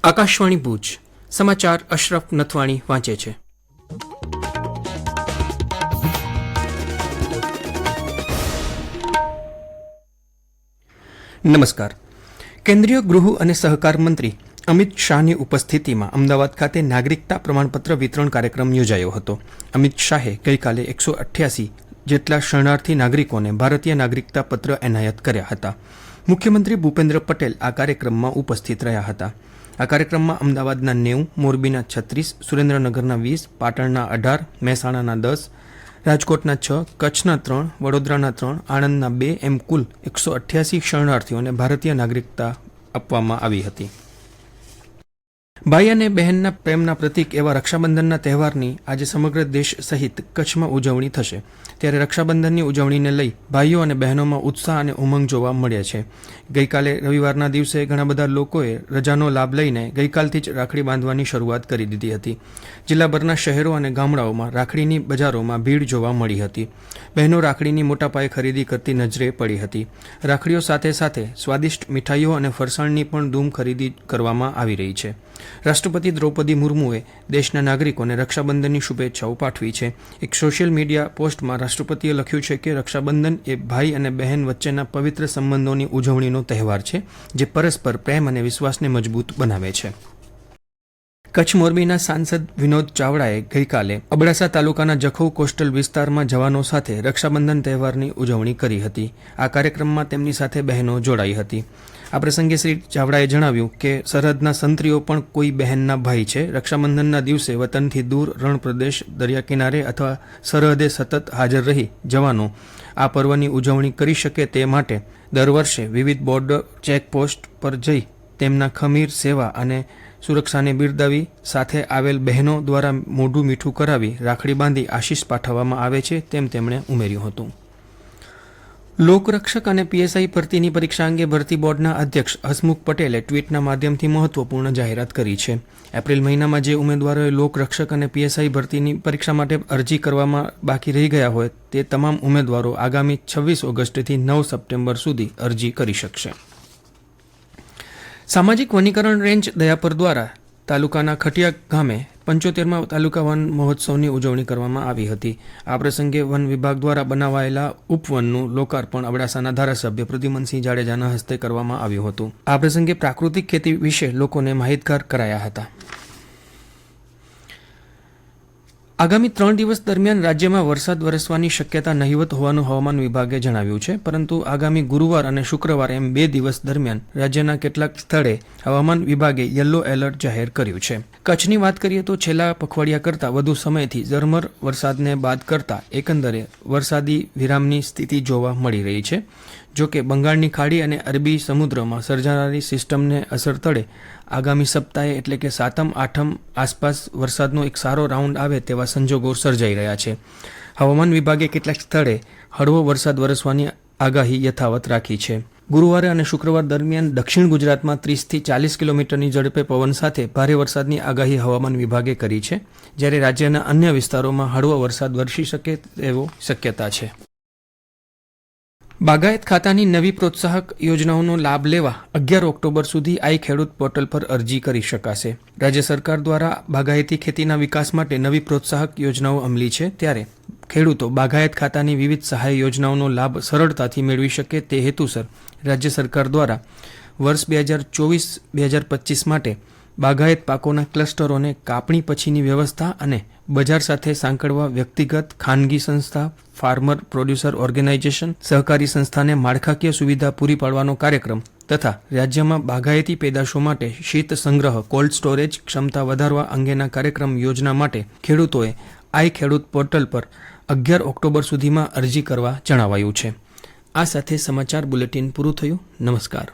આકાશવાણી ભુજ સમાચાર અશરફ નથવાણી વાંચે છે. નમસ્કાર. કેન્દ્રીય ગૃહ અને સહકાર મંત્રી અમિત શાહની ઉપસ્થિતિમાં અમદાવાદ ખાતે નાગરિકતા પ્રમાણપત્ર વિતરણ કાર્યક્રમ યોજાયો હતો. અમિત શાહે ગઈકાલે 188 જેટલા શરણાર્થી નાગરિકોને ભારતીય નાગરિકતા પત્ર એનાયત કર્યા હતા. મુખ્યમંત્રી ભૂપેન્દ્ર પટેલ આ કાર્યક્રમમાં ઉપસ્થિત રહ્યા હતા. આ કાર્યક્રમમાં અમદાવાદના 90, મોરબીના 36, સુરેન્દ્રનગરના 20, પાટણના 18, મહેસાણાના 10, રાજકોટના 6, કચ્છના 3, વડોદરાના 3, આણંદના 2 એમ કુલ 188 શરણાર્થીઓને ભારતીય નાગરિકતા આપવામાં આવી હતી. ભાઈ અને બહેનના પ્રેમના પ્રતીક એવા રક્ષાબંધનના તહેવારની આજે સમગ્ર દેશ સહિત કચ્છમાં ઉજવણી થશે. ત્યારે રક્ષાબંધનની ઉજવણીને લઈ ભાઈઓ અને બહેનોમાં ઉત્સાહ અને ઉમંગ જોવા મળ્યા છે. ગઈકાલે રવિવારના દિવસે ઘણા બધા લોકોએ રજાનો લાભ લઈને ગઈકાલથી જ રાખડી બાંધવાની શરૂઆત કરી દીધી હતી. જિલ્લાભરના શહેરો અને ગામડાઓમાં રાખડીની બજારોમાં ભીડ જોવા મળી હતી. બહેનો રાખડીની મોટા પાયે ખરીદી કરતી નજરે પડી હતી. રાખડીઓ સાથે સાથે સ્વાદિષ્ટ મીઠાઈઓ અને ફરસાણની પણ ધૂમ ખરીદી કરવામાં આવી રહી છે. રાષ્ટ્રપતિ દ્રૌપદી મુર્મુએ દેશના નાગરિકોને રક્ષાબંધનની શુભેચ્છાઓ પાઠવી છે. એક સોશિયલ મીડિયા પોસ્ટમાં રાષ્ટ્રપતિએ લખ્યું છે કે રક્ષાબંધન એ ભાઈ અને બહેન વચ્ચેના પવિત્ર સંબંધોની ઉજવણીનો તહેવાર છે, જે પરસ્પર પ્રેમ અને વિશ્વાસને મજબૂત બનાવે છે. કચ્છ મોરબીના સાંસદ વિનોદ ચાવડાએ ગઈકાલે અબડાસા તાલુકાના જખૌ કોસ્ટલ વિસ્તારમાં જવાનો સાથે રક્ષાબંધન તહેવારની ઉજવણી કરી હતી. આ કાર્યક્રમમાં તેમની સાથે બહેનો જોડાઈ હતી. આ પ્રસંગે શ્રી ચાવડાએ જણાવ્યું કે સરહદના સંત્રીઓ પણ કોઈ બહેનના ભાઈ છે. રક્ષાબંધનના દિવસે વતનથી દૂર રણ પ્રદેશ, દરિયા કિનારે અથવા સરહદે સતત હાજર રહી જવાનો આ પર્વની ઉજવણી કરી શકે તે માટે દર વર્ષે વિવિધ બોર્ડર ચેકપોસ્ટ પર જઈ તેમના ખમીર, સેવા અને સુરક્ષાને બિરદાવી સાથે આવેલ બહેનો દ્વારા મોઢું મીઠું કરાવી રાખડી બાંધી આશીષ પાઠવવામાં આવે છે, તેમ તેમણે ઉમેર્યું હતું. લોકરક્ષક અને પીએસઆઈ ભરતીની પરીક્ષા અંગે ભરતી બોર્ડના અધ્યક્ષ હસમુખ પટેલે ટ્વીટના માધ્યમથી મહત્વપૂર્ણ જાહેરાત કરી છે. એપ્રિલ મહિનામાં જે ઉમેદવારોએ લોકરક્ષક અને પીએસઆઈ ભરતીની પરીક્ષા માટે અરજી કરવામાં બાકી રહી ગયા હોય તે તમામ ઉમેદવારો આગામી 26 ઓગસ્ટથી 9 સપ્ટેમ્બર સુધી અરજી કરી શકશે. સામાજિક વનીકરણ રેન્જ દયાપર દ્વારા તાલુકાના ખટિયા ગામે 75મા તાલુકા વન મહોત્સવની ઉજવણી કરવામાં આવી હતી. આ પ્રસંગે વન વિભાગ દ્વારા બનાવાયેલા ઉપવનનું લોકાર્પણ અબડાસાના ધારાસભ્ય પ્રદ્યુમનસિંહ જાડેજાના હસ્તે કરવામાં આવ્યું હતું. આ પ્રસંગે પ્રાકૃતિક ખેતી વિશે લોકોને માહિતગાર કરાયા હતા. આગામી 3 દિવસ દરમિયાન રાજ્યમાં વરસાદ વરસવાની શક્યતા નહિવત હોવાનું હવામાન વિભાગે જણાવ્યું છે, પરંતુ આગામી ગુરુવાર અને શુક્રવાર એમ 2 દિવસ દરમિયાન રાજ્યના કેટલાક સ્થળે હવામાન વિભાગે યલો એલર્ટ જાહેર કર્યું છે. કચ્છની વાત કરીએ તો છેલ્લા પખવાડિયા કરતાં વધુ સમયથી ઝરમર વરસાદને બાદ કરતાં એકંદરે વરસાદી વિરામની સ્થિતિ જોવા મળી રહી છે. જોકે બંગાળની ખાડી અને અરબી સમુદ્રમાં સર્જાનારી સિસ્ટમને અસર તળે આગામી સપ્તાહે એટલે કે 7મ 8મ આસપાસ વરસાદનો એક સારો રાઉન્ડ આવે તેવા સંજોગો સર્જાઈ રહ્યા છે. હવામાન વિભાગે કેટલાક સ્થળે હળવો વરસાદ વરસવાની આગાહી યથાવત રાખી છે. ગુરુવારે અને શુક્રવાર દરમિયાન દક્ષિણ ગુજરાતમાં 30થી 40 કિલોમીટરની ઝડપે પવન સાથે ભારે વરસાદની આગાહી હવામાન વિભાગે કરી છે, જ્યારે રાજ્યના અન્ય વિસ્તારોમાં હળવો વરસાદ વરસી શકે તેવો શક્યતા છે. બાગાયત ખાતાની નવી પ્રોત્સાહક યોજનાઓનો લાભ લેવા 11 ઓક્ટોબર સુધી આઈ ખેડૂત પોર્ટલ પર અરજી કરી શકાશે. રાજ્ય સરકાર દ્વારા બાગાયતી ખેતીના વિકાસ માટે નવી પ્રોત્સાહક યોજનાઓ અમલી છે, ત્યારે ખેડૂતો બાગાયત ખાતાની વિવિધ સહાય યોજનાઓનો લાભ સરળતાથી મેળવી શકે તે હેતુસર રાજ્ય સરકાર દ્વારા વર્ષ 2024-2025 માટે બાગાયત પાકોના ક્લસ્ટરોને કાપણી પછીની વ્યવસ્થા અને બજાર સાથે સાંકળવા વ્યક્તિગત, ખાનગી સંસ્થા, ફાર્મર પ્રોડ્યુસર ઓર્ગેનાઇઝેશન, સહકારી સંસ્થાને માળખાકીય સુવિધા પૂરી પાડવાનો કાર્યક્રમ તથા રાજ્યમાં બાગાયતી પેદાશો માટે શીત સંગ્રહ કોલ્ડ સ્ટોરેજ ક્ષમતા વધારવા અંગેના કાર્યક્રમ યોજના માટે ખેડૂતોએ આઈ ખેડૂત પોર્ટલ પર 11 ઓક્ટોબર સુધીમાં અરજી કરવા જણાવાયું છે. આ સાથે સમાચાર બુલેટિન પૂરું થયું. નમસ્કાર.